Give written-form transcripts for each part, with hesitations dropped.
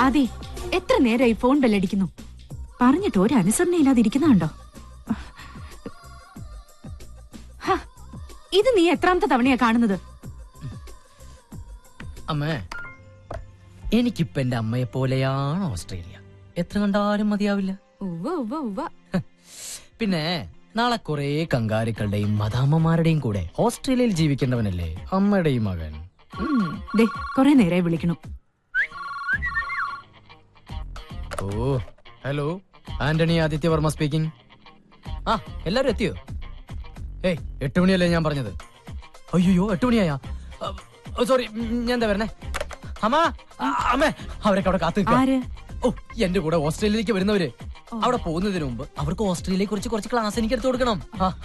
അതെ, എത്ര നേരമായി ഫോൺ ബെല്ലടിക്കുന്നു. പറഞ്ഞിട്ട് ഒരു അനുസരണയില്ലാതെ ഇരിക്കുന്നുണ്ടോ? ഇത് നീ എത്രാമത്തെ തവണയാ കാണുന്നത്? അമ്മേ, എനിക്കിപ്പോ എന്റെ അമ്മയെ പോലെയാണ് ഓസ്ട്രേലിയ. എത്ര കണ്ടാലും മതിയാവില്ല. പിന്നെ നാളെ കുറെ കങ്കാരുക്കളുടെയും മദാമ്മമാരുടെയും കൂടെ ഓസ്ട്രേലിയയിൽ ജീവിക്കേണ്ടവനല്ലേ അമ്മയുടെയും മകൻ. കൊറേ നേരമായി വിളിക്കണു. ഓ ഹലോ, ആന്റണി ആദിത്യവർമ്മ സ്പീക്കിംഗ്. ആ, എല്ലാരും എത്തിയോ? ഏയ്, 8 മണിയല്ലേ ഞാൻ പറഞ്ഞത്? അയ്യോ, 8 മണിയായാ? സോറി, ഞാൻ എന്താ വരണേ? അമ്മേ, അവരൊക്കെ അവിടെ കാത്തു നിൽക്കാം. ഓ, എന്റെ കൂടെ ഓസ്ട്രേലിയയിലേക്ക് വരുന്നവര്. അവിടെ പോകുന്നതിന് മുമ്പ് അവർക്ക് ഓസ്ട്രേലിയയെ കുറിച്ച് കുറച്ച് ക്ലാസ് എനിക്ക് എടുത്തു കൊടുക്കണം.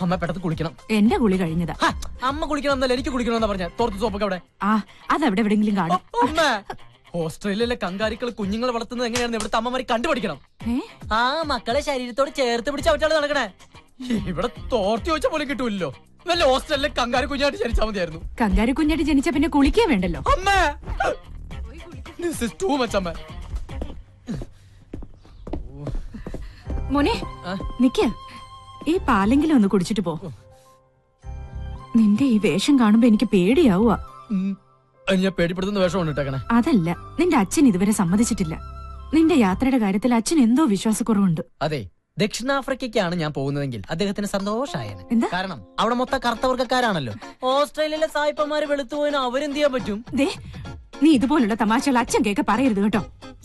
അമ്മ പെട്ടെന്ന് കുളിക്കണം. എന്റെ കുളി കഴിഞ്ഞതാ. അമ്മ കുളിക്കണം എന്നല്ല, എനിക്ക് കുളിക്കണം എന്നാ പറഞ്ഞ. തോർത്ത് സോപ്പൊക്കെ അവിടെ. അതവിടെ എവിടെയെങ്കിലും കാണും. ഓസ്ട്രേലിയയിലെ കങ്കാരികൾ കുഞ്ഞുങ്ങളെ വളർത്തുന്നത് എങ്ങനെയാണെന്ന് ഇവിടുത്തെ അമ്മമാരെ കണ്ടുപഠിക്കണം. ആ മക്കളെ ശരീരത്തോട് ചേർത്ത് പിടിച്ച് അവറ്റാണ് നടക്കണേ. ഇവിടെ തോർത്തി വെച്ച പോലെ കിട്ടൂല്ലോ. വല്ല ഓസ്ട്രേലിയയിലെ കങ്കാരി കുഞ്ഞായിട്ട് ജനിച്ചാൽ മതിയായിരുന്നു. കങ്കാരി കുഞ്ഞായിട്ട് ജനിച്ച പിന്നെ കുളിക്കേ വേണ്ടല്ലോ. അമ്മേ, ദിസ് ഈസ് ടു മച്ച് അമ്മേ. മോനെ, നിക്ക്. ഈ പാലെങ്കിലും ഒന്ന് കുടിച്ചിട്ട് പോ. നിന്റെ ഈ വേഷം കാണുമ്പോ എനിക്ക് പേടിയാവുക. ഞാൻ പേടിപ്പെടുത്തുന്ന വേഷം കൊണ്ടിട്ടേക്കണേ. അതല്ല, നിന്റെ അച്ഛൻ ഇതുവരെ സമ്മതിച്ചിട്ടില്ല. നിന്റെ യാത്രയുടെ കാര്യത്തിൽ അച്ഛൻ എന്തോ വിശ്വാസക്കുറവുണ്ട്. അതെ, ദക്ഷിണാഫ്രിക്കയ്ക്കാണ് ഞാൻ പോകുന്നതെങ്കിൽ അദ്ദേഹത്തിന് സന്തോഷായേനെ. കാരണം അവിടെ മൊത്തം കറുത്തവർക്കാരാണല്ലോ. ഓസ്ട്രേലിയയിലെ സായിപ്പന്മാര് വെളുത്തുപോയിന് അവരെന്ത് ചെയ്യാൻ പറ്റും? നീ ഇതുപോലുള്ള തമാശകൾ അച്ഛൻ കേൾക്ക പറയരുത് കേട്ടോ.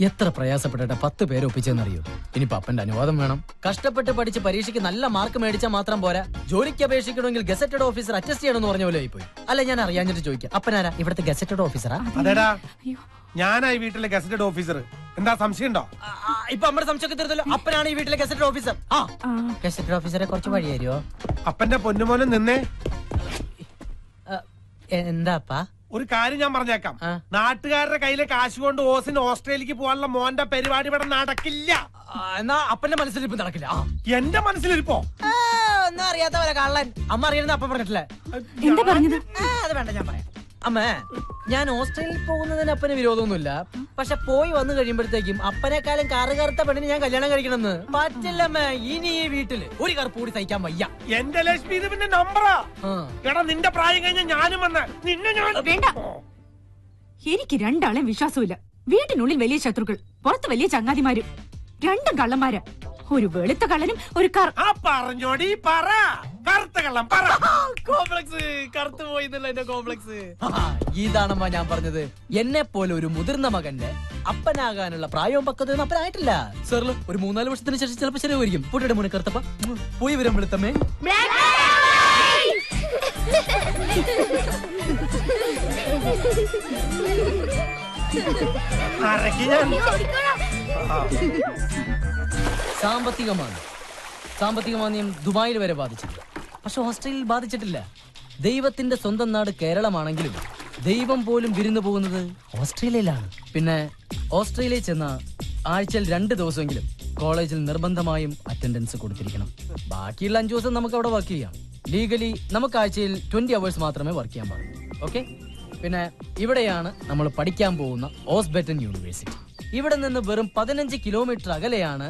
എത്ര പ്രയാസപ്പെട്ടിട്ട് 10 പേര് ഒപ്പിച്ചെന്നറിയോ? ഇനി പപ്പന്റെ അനുവാദം വേണം. കഷ്ടപ്പെട്ട് പഠിച്ച് പരീക്ഷയ്ക്ക് നല്ല മാർക്ക് മേടിച്ചാൽ മാത്രം പോരാ, ജോലിക്ക് അപേക്ഷിക്കണമെങ്കിൽ ഗസറ്റഡ് ഓഫീസർ അറ്റസ്റ്റ് ചെയ്യണമെന്ന് പറഞ്ഞ പോലെ ആയിപ്പോയി. അല്ല, ഞാൻ അറിയാഞ്ഞിട്ട് ചോദിക്കാം, അപ്പനാരാ ഇവിടുത്തെ ഗസറ്റഡ് ഓഫീസറാ? അതെടാ, ഞാനായി വീട്ടിലെ ഗസറ്റഡ് ഓഫീസർ. എന്താ സംശയം ഉണ്ടോ? ഇപ്പൊ നമ്മുടെ സംശയമൊക്കെ തീർത്തല്ലോ. അപ്പനാണ് ഈ വീട്ടിലെ ഗസറ്റഡ് ഓഫീസർ. ഗസറ്റഡ് ഓഫീസറെ കുറച്ച് വഴി തരുമോ? അപ്പന്റെ പൊന്നുമോനും നിന്നേ. എന്താപ്പാ? ഒരു കാര്യം ഞാൻ പറഞ്ഞേക്കാം. നാട്ടുകാരുടെ കയ്യിലെ കാശ് കൊണ്ട് ഓസിന് ഓസ്ട്രേലിയക്ക് പോകാനുള്ള മോന്റെ പരിപാടി ഇവിടെ നടക്കില്ല. എന്നാ അപ്പന്റെ മനസ്സിലിരിപ്പ് നടക്കില്ല. എന്റെ മനസ്സിലിരിപ്പോ ഒന്നും അറിയാത്ത പോലെ കള്ളൻ. അമ്മ അറിയുന്നത് അപ്പം പറഞ്ഞിട്ടില്ലേ? എന്താ പറഞ്ഞത്? അത് വേണ്ട, ഞാൻ പറയാം. അമ്മേ, ഞാൻ ഓസ്ട്രേലിയയിൽ പോകുന്നതിന് അപ്പന് വിരോധമൊന്നുമില്ല. പക്ഷെ പോയി വന്നു കഴിയുമ്പോഴത്തേക്കും അപ്പനെക്കാളും കറുകറുത്ത പെണ്ണിന് ഞാൻ കല്യാണം കഴിക്കണമെന്ന് പറ്റില്ലമ്മേ. ഇനി ഈ വീട്ടില് ഒരു കറുപ്പ് കൂടി സഹിക്കാൻ വയ്യ. എന്റെ ലക്ഷ്മി ഇത് പിന്നെ നമ്പറാ. എടാ, നിന്റെ പ്രായം കഴിഞ്ഞ ഞാനും വന്ന് നിന്നെ ഞാൻ വേണ്ട. എനിക്ക് രണ്ടാളെ വിശ്വാസമില്ല. വീട്ടിനുള്ളിൽ വലിയ ശത്രുക്കൾ, പുറത്ത് വലിയ ചങ്ങാതിമാരും. രണ്ടും കള്ളന്മാരാ. ഒരു വെളുത്ത കള്ളനും ഒരു പറഞ്ഞോടി പറ. കറുത്ത കള്ളം പറ. കോംപ്ലക്സ് കറുത്തു പോയി എന്റെ കോംപ്ലക്സ്. ഇതാണമ്മ ഞാൻ പറഞ്ഞത്. എന്നെ പോലെ ഒരു മുതിർന്ന മകന്റെ അപ്പനാകാനുള്ള പ്രായവും പക്വതയും അപ്പനായിട്ടില്ല. സാറില് ഒരു 3-4 വർഷത്തിന് ശേഷം ചിലപ്പോൾ ശരിയായിരിക്കും. പൊട്ടിയുടെ മുന്നേ കറുത്തപ്പ പോയി വരാൻ വെളുത്തമ്മേ. സാമ്പത്തിക മാന്ദ്യം ദുബായിൽ വരെ ബാധിച്ചില്ല. പക്ഷെ ഓസ്ട്രേലിയയിൽ ബാധിച്ചിട്ടില്ല. ദൈവത്തിന്റെ സ്വന്തം നാട് കേരളമാണെങ്കിലും ദൈവം പോലും വിരുന്നു പോകുന്നത് ഓസ്ട്രേലിയയിലാണ്. പിന്നെ ഓസ്ട്രേലിയയിൽ ചെന്ന ആഴ്ചയിൽ 2 ദിവസമെങ്കിലും കോളേജിൽ നിർബന്ധമായും അറ്റൻഡൻസ് കൊടുത്തിരിക്കണം. ബാക്കിയുള്ള 5 ദിവസം നമുക്ക് അവിടെ വർക്ക് ചെയ്യാം. ലീഗലി നമുക്ക് ആഴ്ചയിൽ 20 hours മാത്രമേ വർക്ക് ചെയ്യാൻ പാടുള്ളൂ. ഓക്കെ. പിന്നെ ഇവിടെയാണ് നമ്മൾ പഠിക്കാൻ പോകുന്ന ഓസ്ബെറ്റൻ യൂണിവേഴ്സിറ്റി. ഇവിടെ നിന്ന് വെറും 15 കിലോമീറ്റർ അകലെയാണ്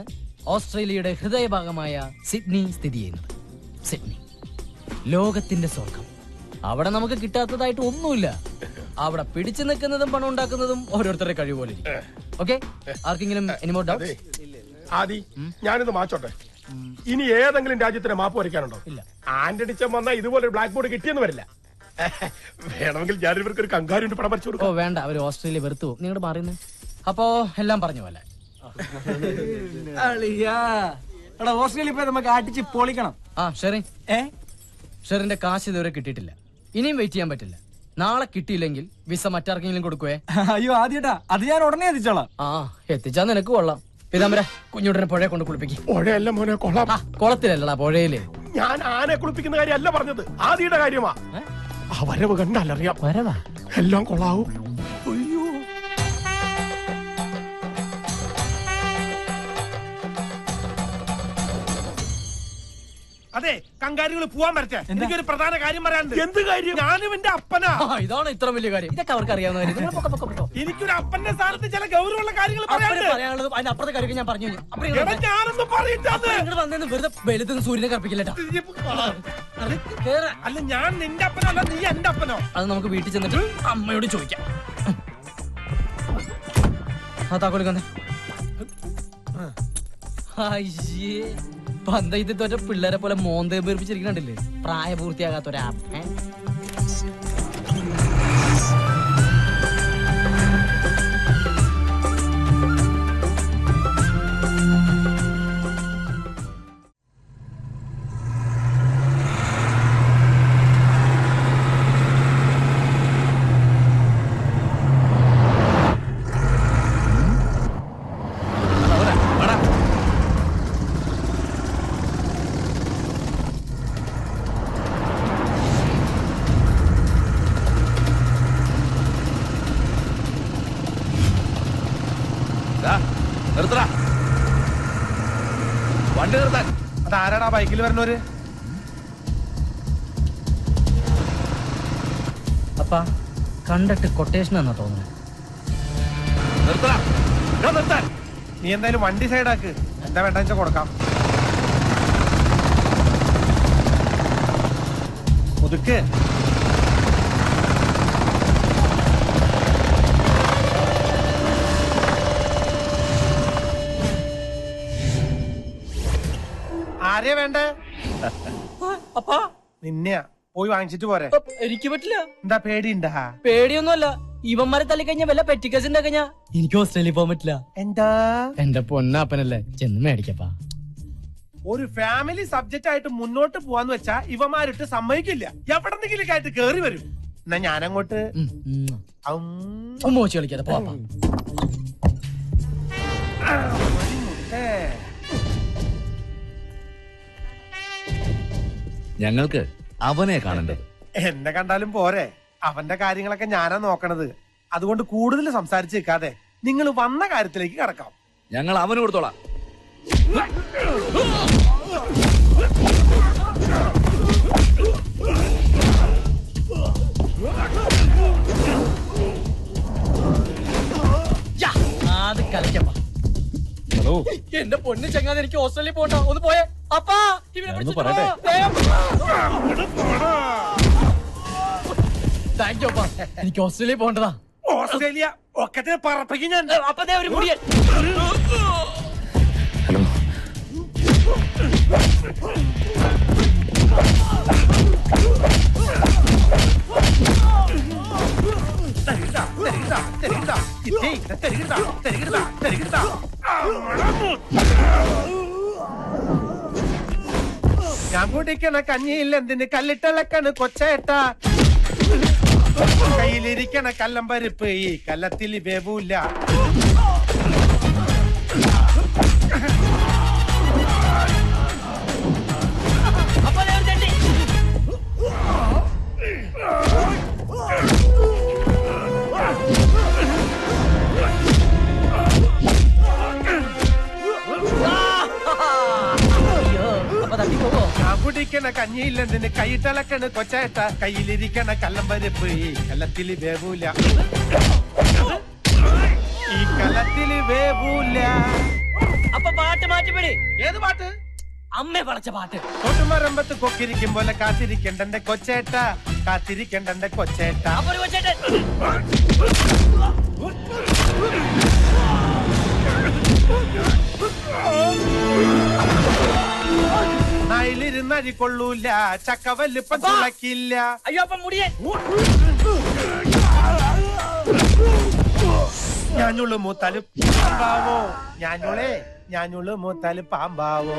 ഓസ്ട്രേലിയയുടെ ഹൃദയഭാഗമായ സിഡ്നി സ്ഥിതി ചെയ്യുന്നത്. സിഡ്നി ലോകത്തിന്റെ സ്വർഗം. അവിടെ നമുക്ക് കിട്ടാത്തതായിട്ട് ഒന്നുമില്ല. അവിടെ പിടിച്ചു നിൽക്കുന്നതും പണം ഉണ്ടാക്കുന്നതും ഓരോരുത്തരുടെ കഴിവ് പോലെ. ഓക്കെ, ആർക്കെങ്കിലും എനിമോർ ഡൗട്ട്? ആദി, ഞാനിത് മാച്ചോട്ടെ. ഇനി ഏതെങ്കിലും രാജ്യത്തിന് മാപ്പ് വരയ്ക്കാനുണ്ടോ? ഇല്ല. ആന്റണിച്ചൻ വന്നാൽ ഇതുപോലെ ബ്ലാക്ക് ബോർഡ് കിട്ടിയെന്ന് വരില്ല. വേണമെങ്കിൽ ഞാൻ ഇവർക്ക് ഒരു കങ്കാരുണ്ട് പടം വരച്ചു കൊടുക്കും. ഓ വേണ്ട, അവർ ഓസ്ട്രേലിയ വെറുത്തു പോകും. നിങ്ങളുടെ മാറിയെന്ന്. അപ്പോ എല്ലാം പറഞ്ഞ പോലെ ഓസ്ട്രേലിയ പോയി നമുക്ക് അടിച്ച് പൊളിക്കണം. ഷെറിന്റെ കാശ് ഇതുവരെ കിട്ടിയിട്ടില്ല. ഇനിയും വെയിറ്റ് ചെയ്യാൻ പറ്റില്ല. നാളെ കിട്ടിയില്ലെങ്കിൽ വിസ മറ്റാർക്കെങ്കിലും കൊടുക്കുവേ? അയ്യോ ആദ്യട്ടാ, അത് ഞാൻ ഉടനെ എത്തിച്ചോളാം. എത്തിച്ചാ നിനക്ക് കൊള്ളാം. പിതാമര, കുഞ്ഞുടനെ പുഴയെ കൊണ്ട് കുളിപ്പിക്കും. പുഴയല്ല മോനെ, കൊള്ളാം. കുളത്തിലല്ലടാ, പുഴയില്. ഞാൻ ആനെ കുളിപ്പിക്കുന്ന കാര്യമല്ല പറഞ്ഞത്, ആദിയുടെ കാര്യമാ. ആ വരവ് കണ്ടാലറിയാം. വരവാ എല്ലാം കൊള്ളാവും. അതെ, കങ്കാരികൾ പോവാൻ വരട്ടെ. എനിക്കൊരു പ്രധാന കാര്യം പറയാനുണ്ട്. എന്ത് കാര്യം? ഞാനും എന്റെ അപ്പനാ. ഇതാണ് ഇത്ര വലിയ കാര്യം. ഇതൊക്കെ അവർക്ക് അറിയാവുന്ന കാര്യം. എനിക്കൊരു അപ്പന്റെ സ്ഥാനത്ത് ചില ഗൗരവമുള്ള കാര്യങ്ങൾ പറയാനുള്ളത് അതിനപ്പുറത്തെ കാര്യം ഞാൻ പറഞ്ഞു ഞാനൊന്നും പറയിട്ടാന്ന് വന്നു വെറുതെ വെളുത്തുനിന്ന് സൂര്യനെ കറപ്പിക്കില്ലട്ടാ. അല്ല ഞാൻ നിന്റെ അപ്പനല്ല, നീ എന്റെ അപ്പനോ? അത് നമുക്ക് വീട്ടിൽ ചെന്നിട്ട് അമ്മയോട് ചോദിക്കാം. ആ താക്കോലിക്കന്നെ പന്തയത്തിൽ തോറ്റ പിള്ളേരെ പോലെ മോന്തേ പേർപ്പിച്ചിരിക്കണ്ടില്ലേ, പ്രായപൂർത്തിയാകാത്തൊരാ. വണ്ടി നിർത്താൻ. അതാരാടാ ബൈക്കിൽ വരുന്നവര്? അപ്പാ കണ്ടിട്ട് കൊട്ടേഷൻ എന്നാ തോന്നുന്നു. നിർത്താൻ. നീ എന്തായാലും വണ്ടി സൈഡാക്ക്, എന്താ വേണ്ട വെച്ചാൽ കൊടുക്കാം. ഒതുക്ക്. ആരെയാ വേണ്ടേ? അപ്പാ നിന്നെയാ. പോയി വാങ്ങിച്ചിട്ട് പോരെ. എനിക്ക് പറ്റില്ല. എന്താ പേടിയുണ്ടാ? പേടിയൊന്നുമല്ല, ഇവന്മാരെ തല്ലിക്കഴിഞ്ഞ വല്ല പെറ്റിക്കസിന്റെ കഴിഞ്ഞാ എനിക്ക് ഓസ്ട്രേലിയ പോകാൻ പറ്റില്ല. എന്താ? എന്റെ പൊന്നപ്പനല്ലേ, ചെന്ന് മേടിക്കപ്പാ. ഒരു ഫാമിലി സബ്ജക്റ്റ് ആയിട്ട് മുന്നോട്ട് പോവാന്ന് വെച്ചാ ഇവന്മാരിട്ട് സമ്മതിക്കില്ല. എവിടെന്നെങ്കിലും ആയിട്ട് കേറി വരും. എന്നാ ഞാനങ്ങോട്ട് മോശം കളിക്കാതെ പോവാ. ഞങ്ങൾക്ക് അവനെ കാണണ്ടത്. എന്നെ കണ്ടാലും പോരെ, അവന്റെ കാര്യങ്ങളൊക്കെ ഞാനാ നോക്കണത്. അതുകൊണ്ട് കൂടുതൽ സംസാരിച്ച് നിൽക്കാതെ നിങ്ങൾ വന്ന കാര്യത്തിലേക്ക് കടക്കാം. ഞങ്ങൾ അവന് കൊടുത്തോളാം. അത് കളിക്കപ്പാ. എന്റെ പൊന്ന് ചങ്ങാതെ, എനിക്ക് ഓസ്ട്രേലിയ പോകണ്ട, ഒന്ന് പോയേ. അപ്പാ താങ്ക് യു അപ്പാ, എനിക്ക് ഓസ്ട്രേലിയ പോകണ്ടതാ. ഓസ്ട്രേലിയ ഒക്കെ പറപ്പിക്കും ഞാൻ. അപ്പതേ ഒരു മുടിയൻ. ഹലോ, ഞാൻ കുടിക്കണ കഞ്ഞിയിൽ എന്തിന് കല്ലിട്ടിളക്കണ് കൊച്ചേട്ട. കയ്യിലിരിക്കണ കല്ലമ്പരിപ്പ് ഈ കല്ലത്തിൽ വേവൂല. ഞാൻ കുടിക്കണ കഞ്ഞിയിൽ എന്തിന് കൈയിട്ടിളക്കണ് കൊച്ചേട്ട. കയ്യിലിരിക്കണ കല്ലമ്പരിപ്പ് ഈ കല്ലത്തിൽ വേവൂല. ഈ കല്ലത്തിൽ വേവൂല. അപ്പൊ പാട്ട് മാറ്റിപ്പിടി. ഏത് പാട്ട്? അമ്മ പറഞ്ഞ പാട്ട്. തൊട്ടുമരമ്പത്ത് കൊക്കിരിക്കും പോലെ കാത്തിരിക്കണ്ടെന്റെ കൊച്ചേട്ട, കാത്തിരിക്കണ്ടെന്റെ കൊച്ചേട്ട. നായിലിരുന്നരി കൊള്ളൂല, ചക്കവല്ലിപ്പം തുളക്കില്ല. അയ്യോ അപ്പൊ മുടിയൻ. ഞാനുള്ളു മൂത്താല് പാമ്പാവോ, ഞാനുള്ളു മൂത്താല് പാമ്പാവോ.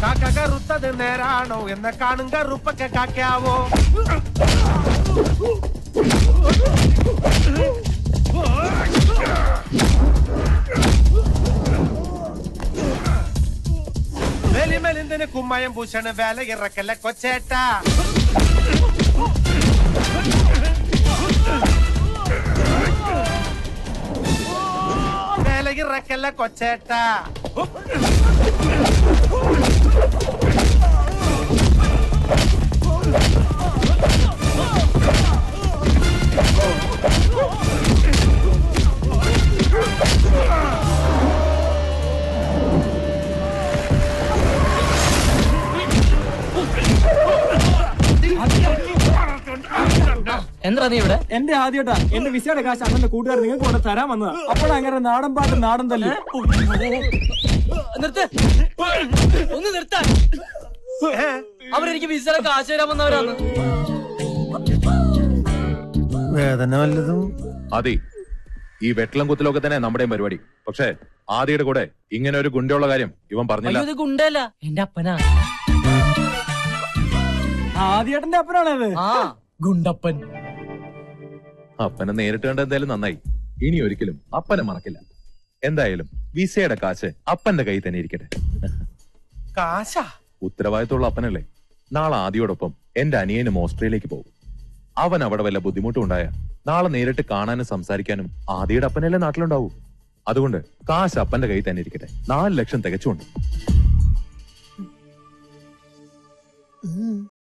കാക്ക കറുത്തത് നേരാണോ എന്ന കാണും കറുപ്പൊക്കെ കാക്കാവോ. വെലിമെലിന്തിന് കുമ്മയം പൂശണ് വേല ഇറക്കല്ല കൊച്ചേട്ട. വേല ഇറക്കല്ല കൊച്ചേട്ട. എന്താ നീ ഇവിടെ? എന്റെ ആദ്യേട്ടാ എന്റെ വിസയുടെ കാശ് അണ്ണന്റെ കൂട്ടുകാർ നിങ്ങൾക്ക് കൊണ്ട് തരാൻ വന്നതാ. അപ്പോഴങ്ങനെ നാടൻ പാട്ട് നാടൻ തല്ലു. നിർത്ത്, ഒന്ന് നിർത്താൻ. അവരെനിക്ക് വിസയുടെ കാശ് തരാൻ വന്നവരാണ്. വേദന വല്ലതും അതി ഈ വെട്ടളം കുത്തലൊക്കെ തന്നെ നമ്മുടെയും പരിപാടി. പക്ഷേ ആദിയുടെ കൂടെ ഇങ്ങനെ ഒരു ഗുണ്ടയുള്ള കാര്യം ഇവൻ പറഞ്ഞില്ല. ഇത് ഗുണ്ടല്ല, എന്റെ അപ്പനാ. ആദ്യേട്ടന്റെ അപ്പനാണത്. ആ ഗുണ്ടപ്പൻ. അപ്പനെ നേരിട്ട് കണ്ട എന്തായാലും നന്നായി. ഇനി ഒരിക്കലും അപ്പനെ മറക്കില്ല. എന്തായാലും വിസയുടെ കാശ് അപ്പന്റെ കയ്യിൽ തന്നെ ഇരിക്കട്ടെ. കാശാ? ഉത്തരവാദിത്തമുള്ള അപ്പനല്ലേ. നാളെ ആദിയോടൊപ്പം എന്റെ അനിയനും ഓസ്ട്രേലിയക്ക് പോകും. അവൻ അവിടെ വല്ല ബുദ്ധിമുട്ടും ഉണ്ടായ നാളെ നേരിട്ട് കാണാനും സംസാരിക്കാനും ആദിയുടെ അപ്പനല്ലേ നാട്ടിലുണ്ടാവൂ. അതുകൊണ്ട് കാശ് അപ്പന്റെ കയ്യിൽ തന്നെ ഇരിക്കട്ടെ. 4 ലക്ഷം തികച്ചുകൊണ്ട്.